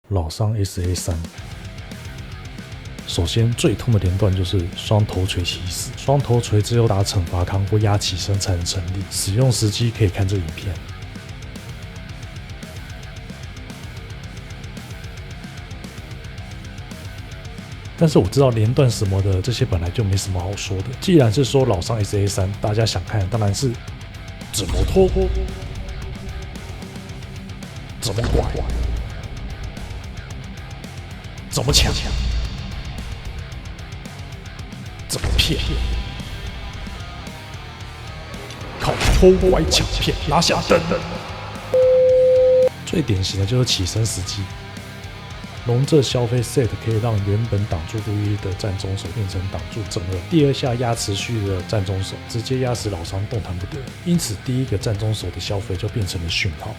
老伤 SA3。首先最痛的连段就是双头锤起死，双头锤只有打惩罚康或压起身才能成立，使用时机可以看这影片。但是我知道连段什么的这些本来就没什么好说的，既然是说老伤 SA3， 大家想看当然是怎么拖，怎么拐，怎么抢，怎么骗，靠偷拐抢骗拿下灯。最典型的就是起身时机。龙这消费 set 可以让原本挡住路易的战中手变成挡住正二，第二下压持续的战中手直接压死老伤动弹不得，因此第一个战中手的消费就变成了讯号。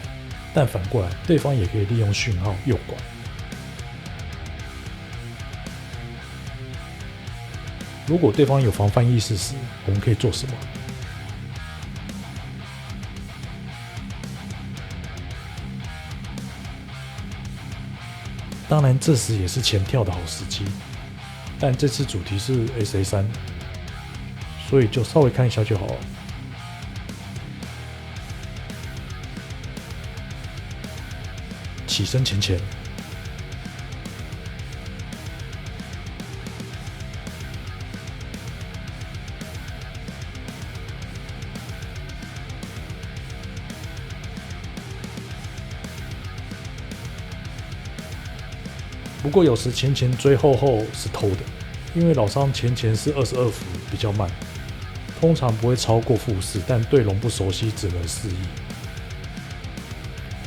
但反过来，对方也可以利用讯号诱拐。如果对方有防范意识时，我们可以做什么？当然，这时也是前跳的好时机，但这次主题是 SA3， 所以就稍微看一下就好了。起身前，不过有时前追后是偷的，因为老伤前是22伏，比较慢，通常不会超过负4，但对龙不熟悉只能示意。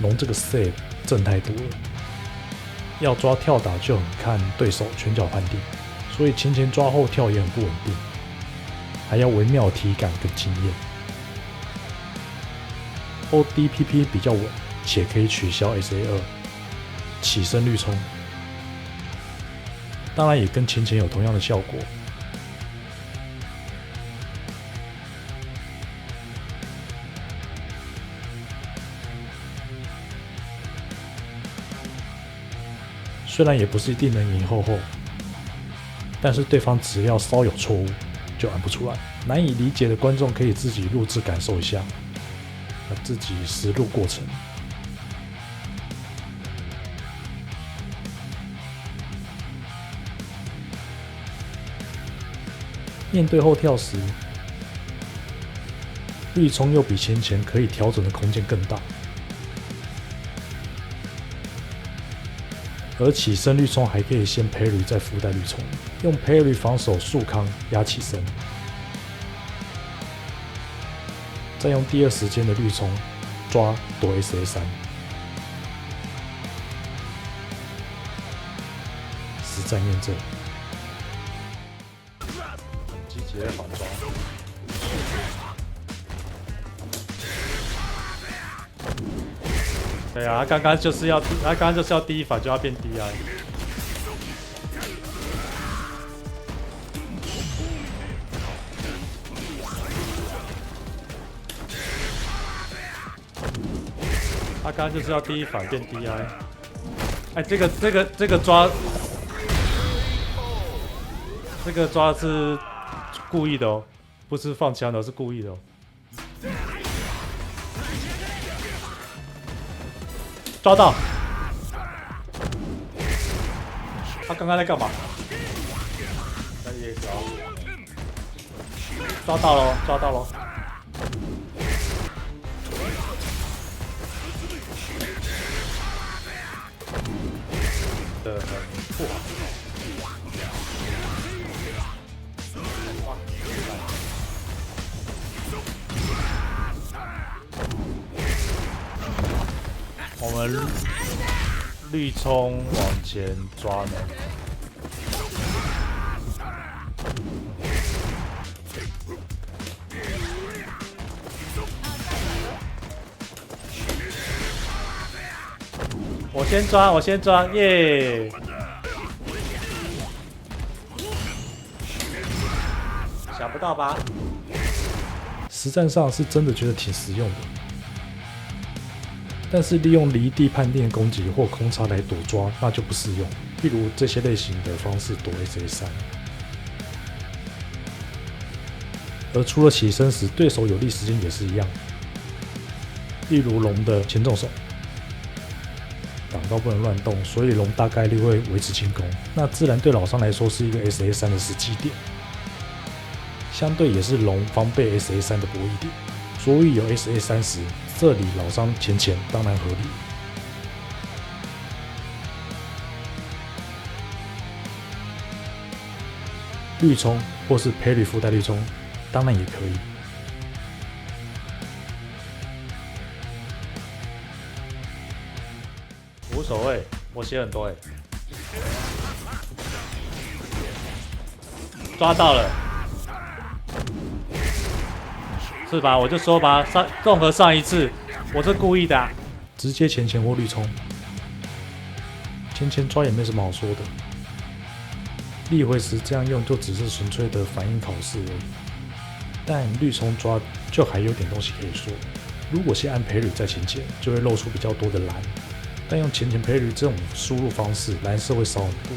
龙这个 set 正太多了，要抓跳打就很看对手拳脚判定，所以前抓后跳也很不稳定，还要微妙体感跟经验。ODPP 比较稳，且可以取消 SA2， 起身率冲。当然也跟前有同样的效果。虽然也不是一定能赢后，但是对方只要稍有错误就按不出来。难以理解的观众可以自己录制感受一下，自己实录过程。面对后跳时，绿冲又比前可以调整的空间更大，而起身绿冲还可以先 parry 再附带绿冲，用 parry 防守速康压起身，再用第二时间的绿冲抓躲 SA3， 实战验证。积极的反抓，对啊，他刚刚就是要第一反就要变 DI。他刚刚就是要第一反变 DI。哎，这个抓，这个抓是故意的哦，不是放枪的，是故意的哦。抓到！他刚刚在干嘛？在 EX 哦。抓到喽！抓到喽！的很不好。我们绿冲往前抓呢，我先抓，耶！想不到吧？实战上是真的觉得挺实用的。但是利用离地判定攻击或空插来躲抓，那就不适用。例如这些类型的方式躲 SA3。而除了起身时，对手有利时间也是一样。例如龙的前重手，挡到不能乱动，所以龙大概率会维持轻攻，那自然对老伤来说是一个 SA3 的时机点，相对也是龙防备 SA3 的博弈点，所以有 SA3 时，这里老伤前当然合理。绿冲或是赔率附带绿冲，当然也可以。无所谓，我写很多抓到了，是吧？我就说吧，综合上一次，我是故意的直接前或绿冲，前抓也没什么好说的。立回时这样用就只是纯粹的反应考试而已，但绿冲抓就还有点东西可以说。如果先按赔率在前，就会露出比较多的蓝，但用前赔率这种输入方式，蓝色会少很多。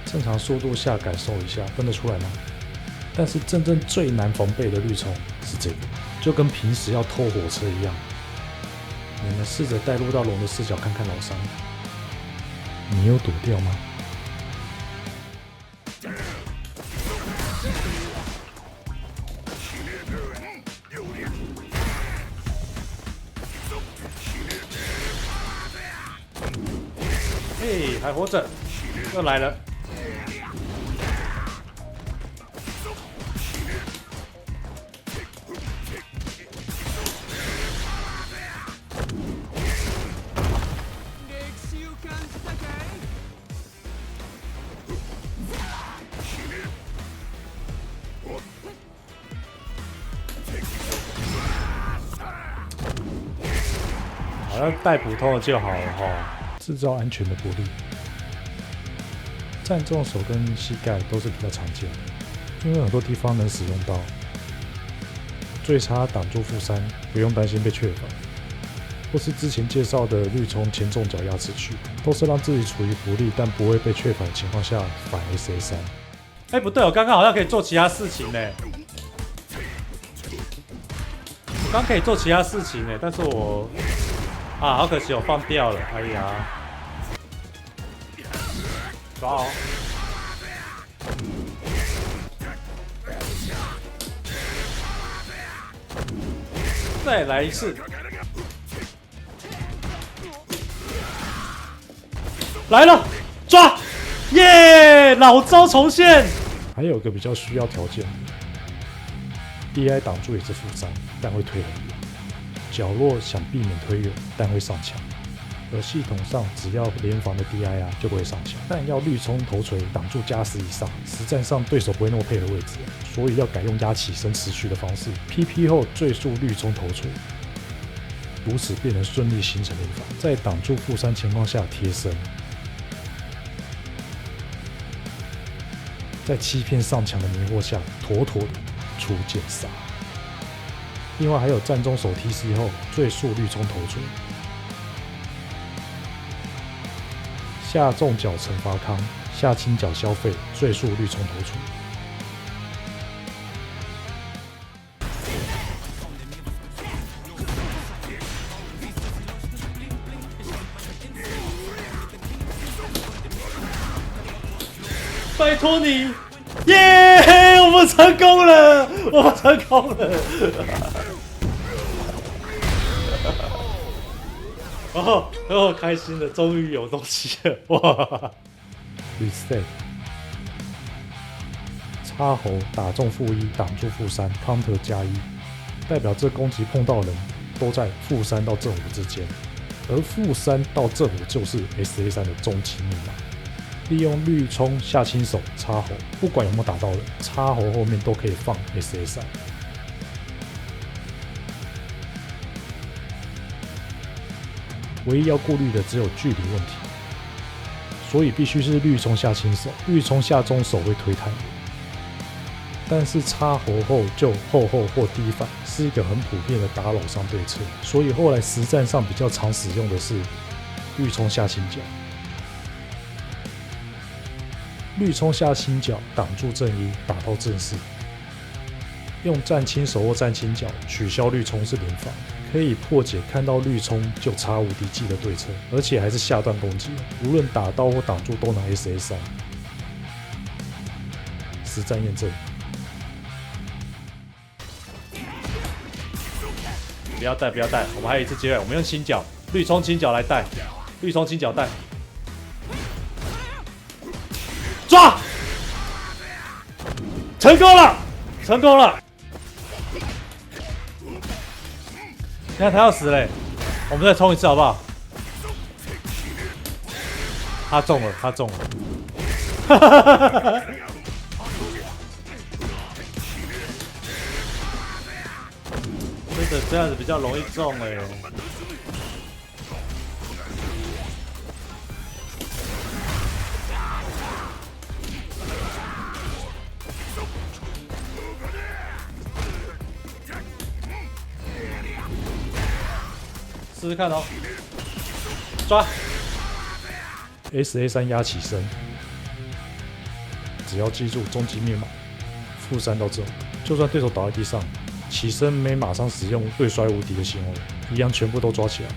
正常速度下感受一下，分得出来吗？但是真正最难防备的绿冲是这个，就跟平时要偷火车一样。你们试着带入到龙的视角看看老伤。你有躲掉吗？嘿，还活着，又来了。好像带普通的就好了哈，制造安全的不利。站重手跟膝盖都是比较常见的，因为很多地方能使用到。最差挡住负3，不用担心被确反。或是之前介绍的绿冲前重脚压持区，都是让自己处于不利但不会被确反的情况下反 SA3。哎，不对，我刚刚好像可以做其他事情呢。我刚可以做其他事情呢，但是我好可惜，我放掉了。哎呀，抓哦！再来一次，来了，抓！耶，老招重现。还有个比较需要条件 ，DI 挡住也是负3，但会推很远。角落想避免推远，但会上墙。而系统上只要联防的 DI 就不会上墙，但要绿冲头锤挡住加10以上，实战上对手不会那么配合位置，所以要改用压起身持续的方式 ，PP 后最速绿冲头锤，如此便能顺利形成联防，在挡住负3情况下贴身，在欺骗上墙的迷惑下，妥妥的出剑杀。另外还有站中手 TC 后最速绿冲头锤。下重脚惩罚康，下轻脚消费，最速绿冲头锤。拜托你，耶！我们成功了，我们成功了。哦，开心了，终于有东西了，哇 ！Reset， 插喉打中负1，挡住负3 ，Counter 加1，代表这攻击碰到人都在负3到正5之间，而负3到正5就是 SA3 的终极密码。利用绿冲下轻手插喉，不管有没有打到人，插喉后面都可以放 SA3。唯一要顾虑的只有距离问题，所以必须是绿冲下轻手，绿冲下中手会推太远。但是插活后就后或低反是一个很普遍的打老伤对策，所以后来实战上比较常使用的是绿冲下轻脚。绿冲下轻脚挡住正一，打到正四。用战轻手或战轻脚取消绿冲是连防，可以破解看到绿冲就插无敌技的对策，而且还是下段攻击，无论打到或挡住都能 SA3。实战验证。不要带，不要带，我们还有一次机会，我们用轻脚，绿冲轻脚来带，绿冲轻脚带，抓，成功了，成功了！你看他要死嘞，我们再冲一次好不好？他中了，他中了，哈哈哈哈哈！真的这样子比较容易中哎。试试看哦，抓 SA3 压起身，只要记住终极密码-3到之后，就算对手倒在地上。起身没马上使用对摔无敌的行为，一样全部都抓起来。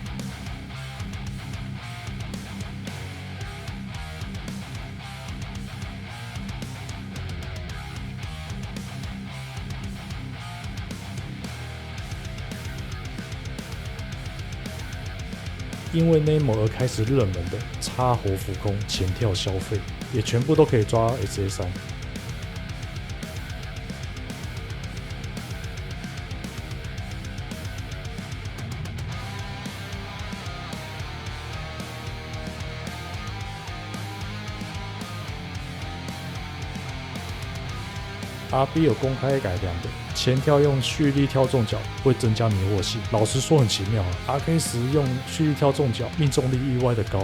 因为 Nemo 而开始热门的插活浮空前跳消费，也全部都可以抓 SA3。RB 有公开改良的前跳用蓄力跳中脚会增加迷惑性，老实说很奇妙啊。RK 时用蓄力跳中脚命中率意外的高。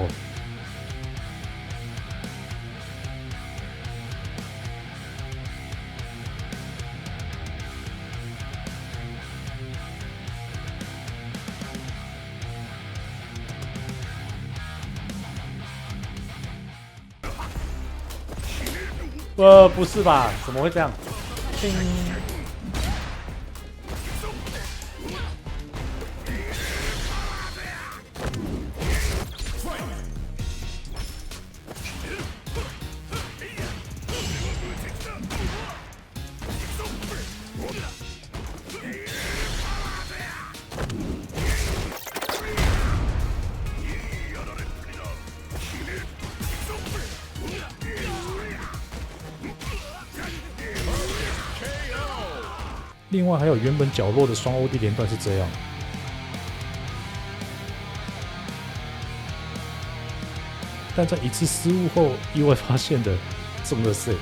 不是吧？怎么会这样？另外还有原本角落的双 OD 连段是这样，但在一次失误后意外发现的中了 set。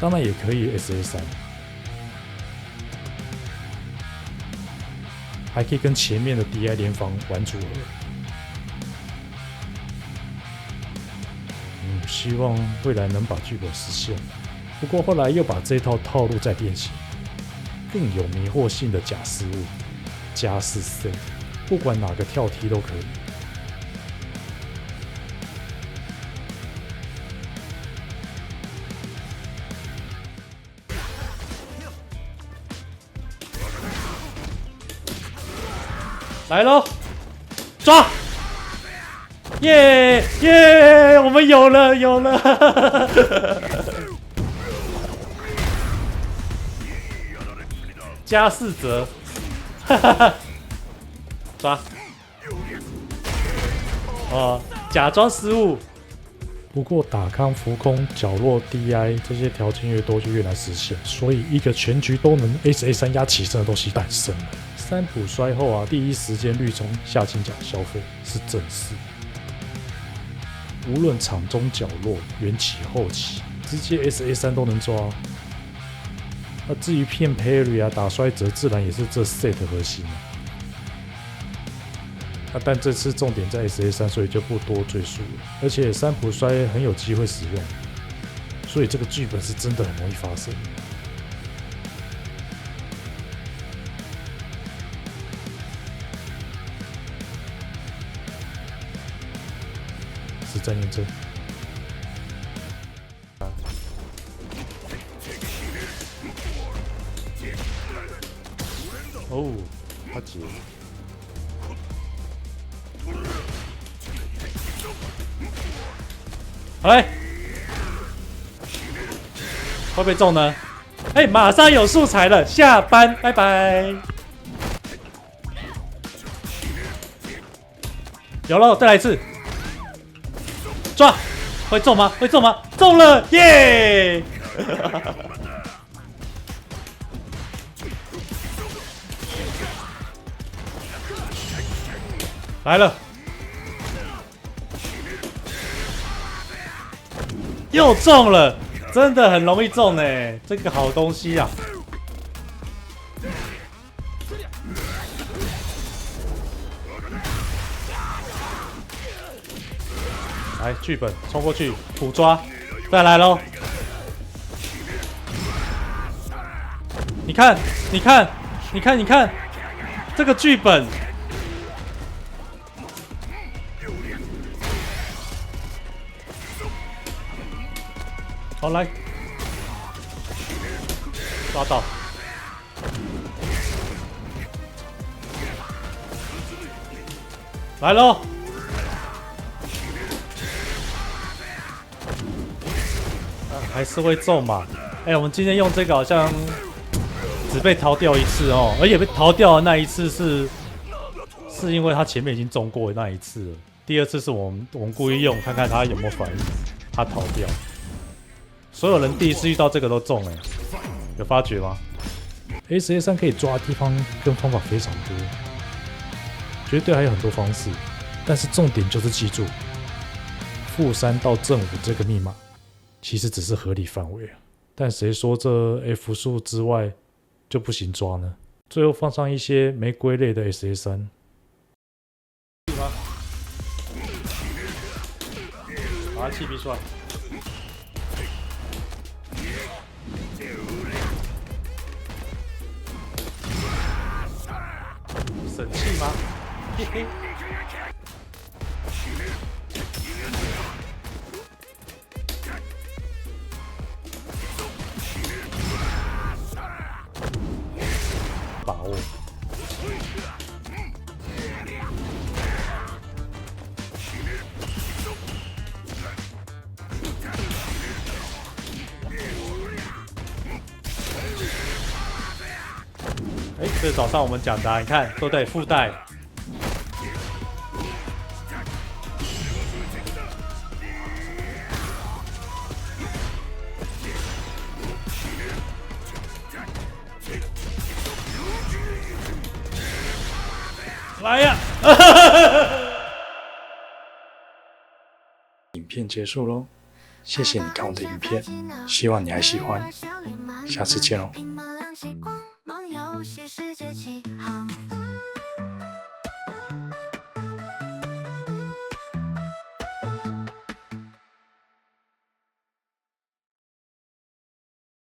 当然也可以 SA3。还可以跟前面的 DI 联防玩组合，希望未来能把剧本实现。不过后来又把这套套路再变形，更有迷惑性的假失误，加4 set， 不管哪个跳踢都可以。来喽，抓！耶耶，我们有了有了！加4折，哈哈哈！抓！假装失误。不过打康、浮空、角落、DI 这些条件越多就越难实现，所以一个全局都能 SA3 压起身的东西诞生了。3普摔后啊，第一时间绿冲下轻脚消费是正事。无论场中角落、缘起后期，直接 SA3 都能抓。至于骗 parry 啊、打摔则自然也是这 set 核心但这次重点在 SA3，所以就不多赘述了。而且三浦摔很有机会使用，所以这个剧本是真的很容易发生。实战验证。哦，他解。哎，会不会中呢？哎，马上有素材了，下班，拜拜。有了，再来一次，抓，会中吗？会中吗？中了，耶！来了，又中了，真的很容易中哎，这个好东西啊！来，剧本冲过去，捕抓，再来喽！你看，你看，你看，你看，这个剧本。好，来，抓到，来喽！还是会中嘛？哎，我们今天用这个好像只被逃掉一次哦，而且被逃掉的那一次是因为他前面已经中过那一次了，第二次是我们故意用看看他有没有反应，他逃掉。所有人第一次遇到这个都中哎，有发觉吗 ？SA3 可以抓的地方跟方法非常多，绝对还有很多方式，但是重点就是记住，负3到正5这个密码其实只是合理范围，但谁说这 F 数之外就不行抓呢？最后放上一些没归类的 SA3。把它气逼出来。神器吗？嘿嘿。把握。哎，这早上我们讲的、你看，对不对？附带。来呀！影片结束喽，谢谢你看我的影片，希望你还喜欢，下次见喽。